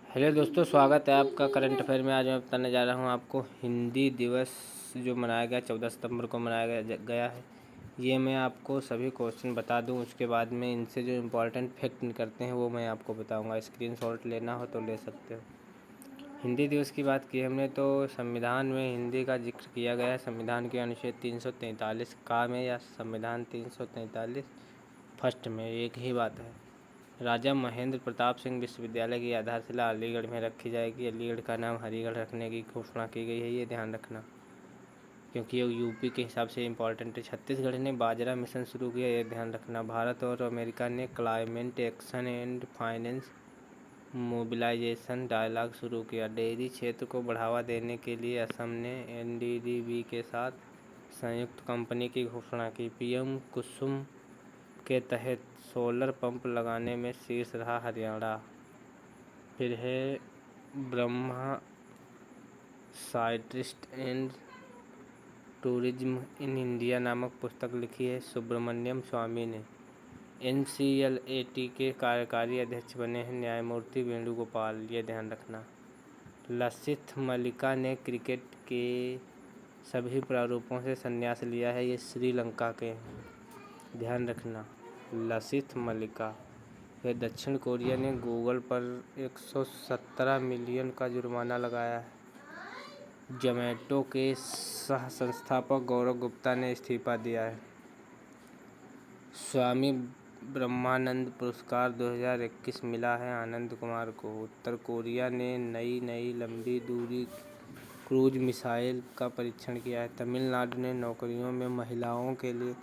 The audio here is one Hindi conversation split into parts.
हेलो दोस्तों, स्वागत है आपका करंट अफेयर में। आज मैं बताने जा रहा हूँ आपको हिंदी दिवस जो मनाया गया 14 सितंबर को मनाया गया है। ये मैं आपको सभी क्वेश्चन बता दूँ, उसके बाद में इनसे जो इम्पोर्टेंट फैक्ट निकलते हैं वो मैं आपको बताऊँगा। स्क्रीनशॉट लेना हो तो ले सकते हो। हिंदी दिवस की बात की हमने तो संविधान में हिंदी का जिक्र किया गया है। संविधान के अनुच्छेद 343 का में या संविधान 343 फर्स्ट में एक ही बात है। राजा महेंद्र प्रताप सिंह विश्वविद्यालय की आधारशिला अलीगढ़ में रखी जाएगी। अलीगढ़ का नाम हरिगढ़ रखने की घोषणा की गई है, ये ध्यान रखना, क्योंकि ये यूपी के हिसाब से इम्पोर्टेंट है। छत्तीसगढ़ ने बाजरा मिशन शुरू किया, ये ध्यान रखना। भारत और अमेरिका ने climate action and finance mobilisation dialogue शुरू किया। डेयरी क्षेत्र को बढ़ावा देने के लिए असम ने एनडीडीबी के साथ संयुक्त कंपनी की घोषणा की। पीएम कुसुम के तहत सोलर पंप लगाने में शीर्ष रहा हरियाणा। फिर है Brahma scientist and tourism in India नामक पुस्तक लिखी है सुब्रमण्यम स्वामी ने। NCLAT के कार्यकारी अध्यक्ष बने हैं न्यायमूर्ति वेणुगोपाल, ये ध्यान रखना। लसिथ मलिका ने क्रिकेट के सभी प्रारूपों से संन्यास लिया है, ये श्रीलंका के हैं, ध्यान रखना। लसिथ मलिका। फिर दक्षिण कोरिया ने गूगल पर 117 मिलियन का जुर्माना लगाया है। जोमैटो के सह संस्थापक गौरव गुप्ता ने इस्तीफा दिया है। स्वामी ब्रह्मानंद पुरस्कार 2021 मिला है आनंद कुमार को। उत्तर कोरिया ने नई लंबी दूरी क्रूज मिसाइल का परीक्षण किया है। तमिलनाडु ने नौकरियों में महिलाओं के लिए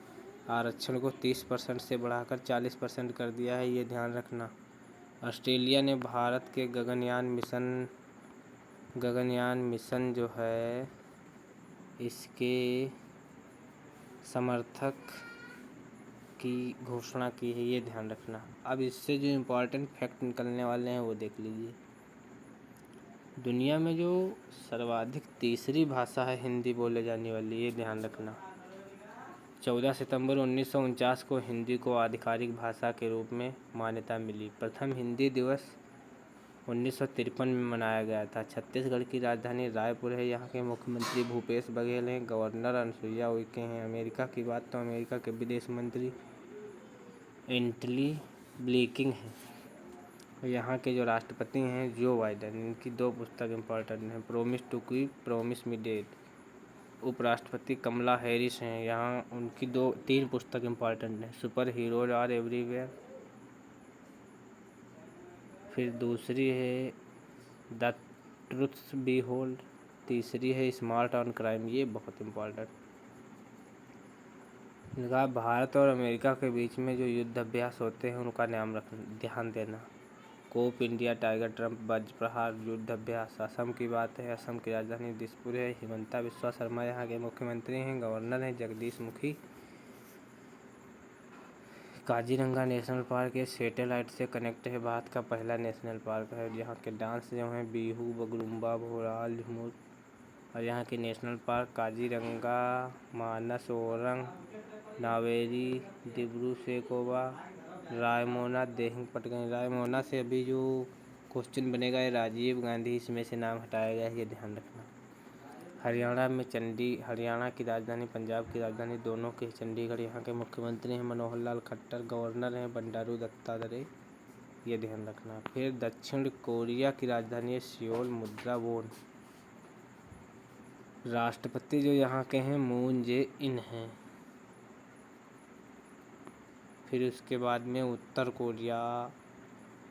आरक्षण को 30% से बढ़ाकर 40% कर दिया है, ये ध्यान रखना। ऑस्ट्रेलिया ने भारत के गगनयान मिशन जो है इसके समर्थक की घोषणा की है, ये ध्यान रखना। अब इससे जो इम्पोर्टेंट फैक्ट निकलने वाले हैं वो देख लीजिए। दुनिया में जो सर्वाधिक तीसरी भाषा है हिंदी बोले जाने वाली, ये ध्यान रखना। 14 सितंबर 1949 को हिंदी को आधिकारिक भाषा के रूप में मान्यता मिली। प्रथम हिंदी दिवस 1953 में मनाया गया था। छत्तीसगढ़ की राजधानी रायपुर है। यहाँ के मुख्यमंत्री भूपेश बघेल हैं। गवर्नर अनुसुईया उइके हैं। अमेरिका की बात तो अमेरिका के विदेश मंत्री एंटनी ब्लिंकन हैं। यहाँ के जो राष्ट्रपति हैं जो बाइडेन। इनकी 2 पुस्तक इम्पोर्टेंट हैं, promise to keep, promise me date. उपराष्ट्रपति कमला हैरिस हैं। यहाँ उनकी 3 पुस्तक इम्पोर्टेंट हैं, सुपर हीरोज आर एवरीवेयर। फिर दूसरी है द ट्रुथ बी होल्ड। तीसरी है स्मार्ट ऑन क्राइम, ये बहुत इम्पोर्टेंट। इनका भारत और अमेरिका के बीच में जो युद्ध अभ्यास होते हैं उनका नाम ध्यान देना। कोप इंडिया टाइगर ट्रंप वज्र प्रहार युद्ध अभ्यास। असम की बात है। असम की राजधानी दिसपुर है। हिमंता बिस्वा शर्मा यहाँ के मुख्यमंत्री हैं। गवर्नर हैं जगदीश मुखी। काजीरंगा नेशनल पार्क ये सैटेलाइट से कनेक्ट है, भारत का पहला नेशनल पार्क है। यहाँ के डांस जो हैं बिहू, बगरुम्बा, भोराल, झूमर। और यहाँ के नेशनल पार्क काजीरंगा, मानस, ओरंग, नावेरी, डिब्रू सैखोवा, रायमोना, देहिंग पटगई। रायमोना से अभी जो क्वेश्चन बनेगा ये राजीव गांधी, इसमें से नाम हटाया गया है, ये ध्यान रखना। हरियाणा की राजधानी, पंजाब की राजधानी दोनों के चंडीगढ़। यहाँ के मुख्यमंत्री हैं मनोहर लाल खट्टर। गवर्नर हैं बंडारू दत्तात्रेय, ये ध्यान रखना। फिर दक्षिण कोरिया की राजधानी है सियोल, मुद्रा वोन। राष्ट्रपति जो यहाँ के हैं मून जे इन हैं। फिर उसके बाद में उत्तर कोरिया,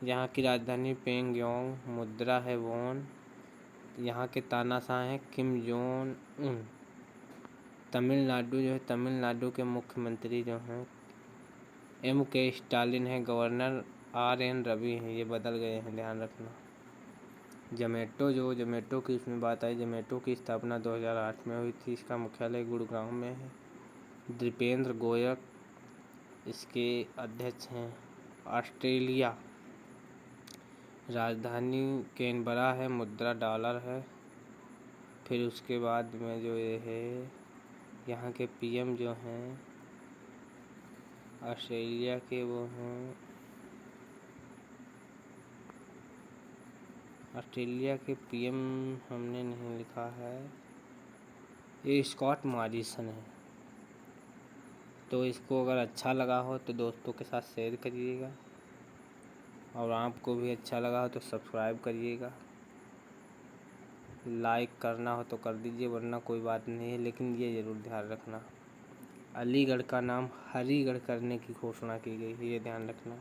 यहाँ की राजधानी प्योंगयांग, मुद्रा है वोन। यहाँ के तानाशाह हैं किम जोंग उन। तमिलनाडु जो है, तमिलनाडु के मुख्यमंत्री जो हैं MK स्टालिन है। गवर्नर RN रवि हैं, ये बदल गए हैं, ध्यान रखना। जोमेटो की इसमें बात आई। जोमेटो की स्थापना 2008 में हुई थी। इसका मुख्यालय गुड़गांव में है। दीपेंद्र गोयल इसके अध्यक्ष हैं। ऑस्ट्रेलिया, राजधानी कैनबरा है, मुद्रा डॉलर है। फिर उसके बाद में जो ये है यहाँ के PM जो हैं ऑस्ट्रेलिया के वो हैं ऑस्ट्रेलिया के पीएम हमने नहीं लिखा है, ये स्कॉट मॉरिसन है। तो इसको अगर अच्छा लगा हो तो दोस्तों के साथ शेयर करिएगा, और आपको भी अच्छा लगा हो तो सब्सक्राइब करिएगा। लाइक करना हो तो कर दीजिए, वरना कोई बात नहीं है, लेकिन ये ज़रूर ध्यान रखना अलीगढ़ का नाम हरिगढ़ करने की घोषणा की गई है, ये ध्यान रखना।